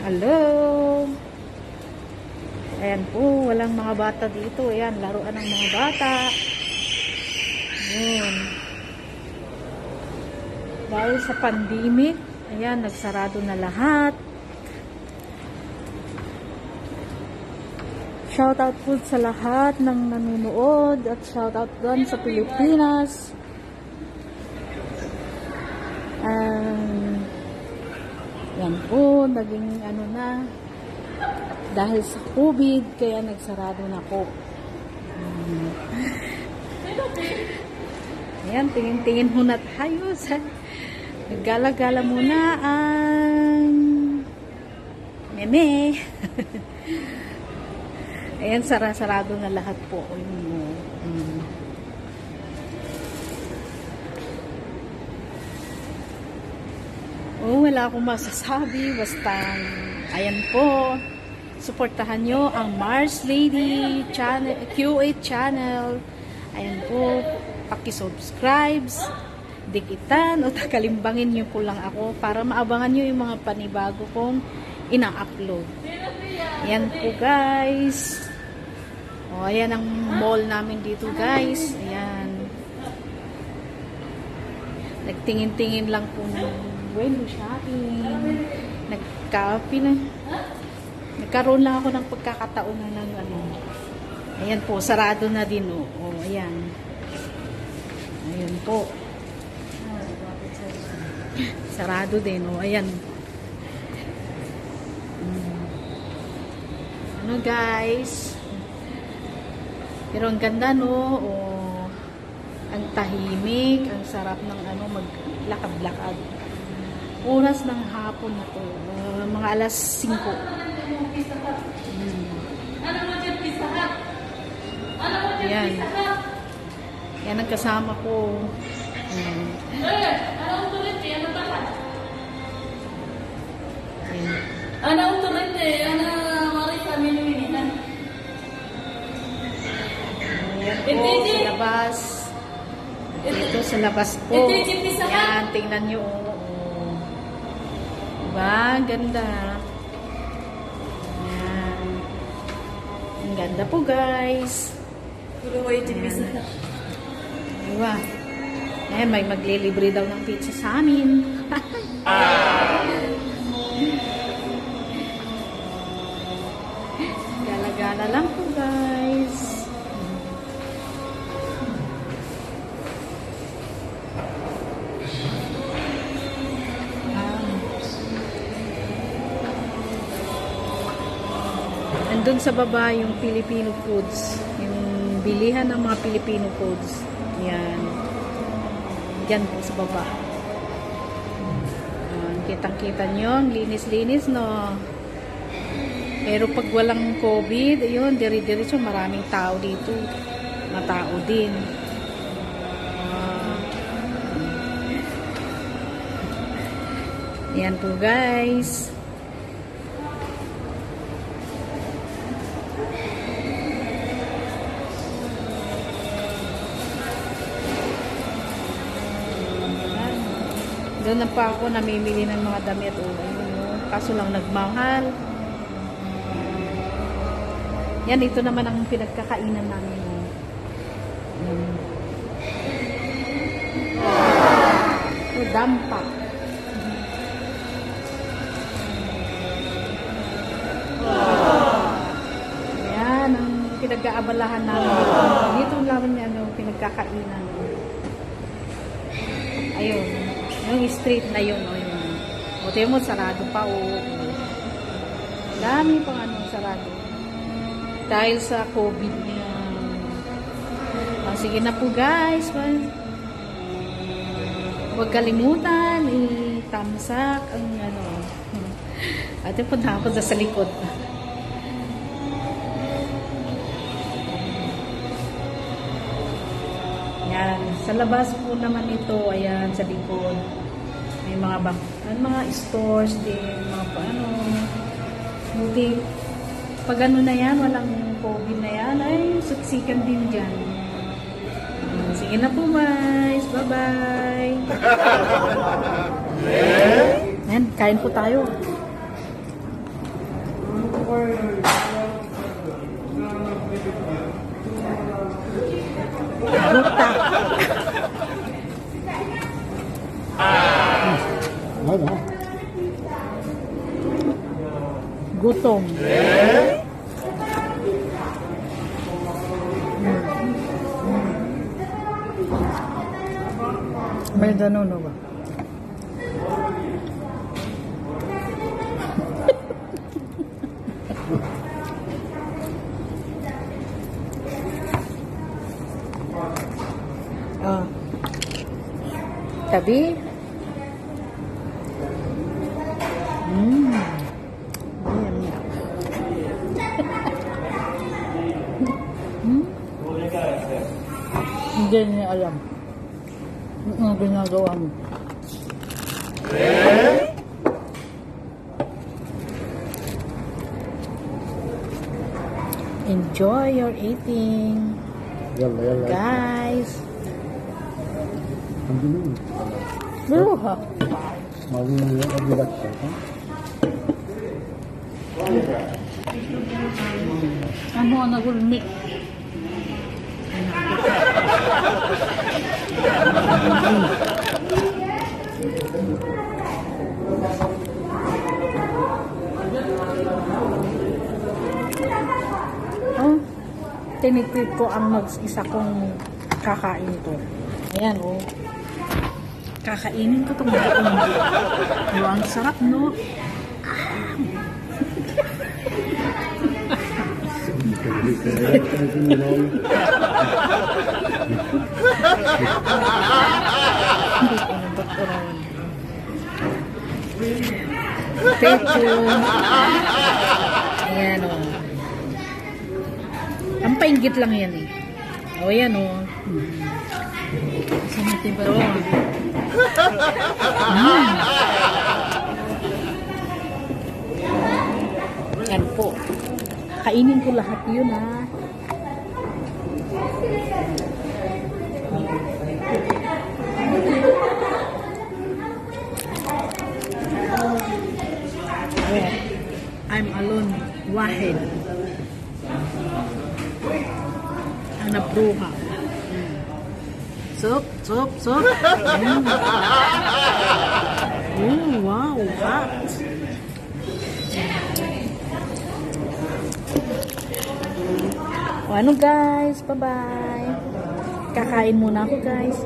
Hello. Ayan po, walang mga bata dito. Ayan, laruan ng mga bata. Ayan. Dahil sa pandemic, ayan, nagsarado na lahat. Shoutout po sa lahat ng nanonood at shoutout doon sa Pilipinas. Yan po, naging ano na, dahil sa COVID, kaya nagsarado na po. Ayan, tingin-tingin muna tayo. Gala-gala muna ang meme. Ayan, sarado na lahat po. Oh, wala akong masasabi. Basta, ayan po. Suportahan nyo ang marslede channel, QA channel. Ayan po. Paki-subscribe, dikitan, o takalimbangin nyo po lang ako para maabangan nyo yung mga panibago kong ina-upload. Ayan po, guys. O, ayan ang mall namin dito, guys. Ayan. Nagtingin-tingin lang po ng window shopping. Nagkaroon lang ako ng pagkakataon na ng ano. Ayan po, sarado na din, o. O, ayan. Ayan po. Sarado din, o. Ayan. Ano, guys? Pero ang ganda, no? O, ang tahimik, ang sarap ng ano, maglakad-lakad. Oras ng hapon na to. Mga alas 5. Ayan. Yan ang kasama ko. Ana utuloy ana Marisa minuminihan. Ayan po, sa labas. Dito sa labas po. Ayan, tingnan nyo. Diba? Ganda. Ayan. Ang ganda po, guys. Ayan. Diba? Ayan, may maglilibre daw ng pizza sa amin. Gala-gala lang po, guys. Andun sa baba yung Filipino foods. Yung bilihan ng mga Filipino foods. Yan. Yan po sa baba. Kitang-kita nyo. Ang linis-linis, no? Pero pag walang COVID, ayun, diri-diretso maraming tao dito. Mga tao din. Yan po, guys. Doon na pa ako namimili ng mga damit. Kaso lang nagmahal. Yan, ito naman ang pinagkakainan namin. Dampa. Yan, ang pinag-aabalahan namin. Dito namin yan, yung pinagkakainan. Ayun. Yung street na yun, o yun. Buti mo, sarado pa, o. Dami pang ano, sarado. Dahil sa COVID niya. Sige na po, guys. Huwag kalimutan, i-tamsak ang ano. Ate, punta ako sa likod. Yan. Sa labas po naman ito, ayan, sa likod. May mga stores din, mga paano. Buti, pag ano na yan, walang COVID na yan, ay, suksikan din dyan. Sige na po, guys. Bye-bye. Ayan, kain po tayo. Butak. Ano? Gutom. May danono ba? Oh. Tabi. Hindi niya alam. Ang ginagawa mo. Enjoy your eating. Yalla, yalla. Guys. Ang dumi. Pero ha. Mag-relax siya. Ano ang nagulmik? Oh, tinipid ko ang mag-isa kong kakain ito. Ayan, oh. Kakainin ko itong buong. Oh, ang sarap, no? Hindi ko nabot ko rawan. Stay tuned. Ayan, oh. Ang painggit lang yan, eh. O, yan, oh. Samitin pa Oh. rin. Yan po. Kainin ko lahat yun, ha. Oh, I'm alone. Wahid. Anak bruha. Sup, sup, sup. Oh, wow, hot. O ano guys, bye-bye. Kakain muna ako guys.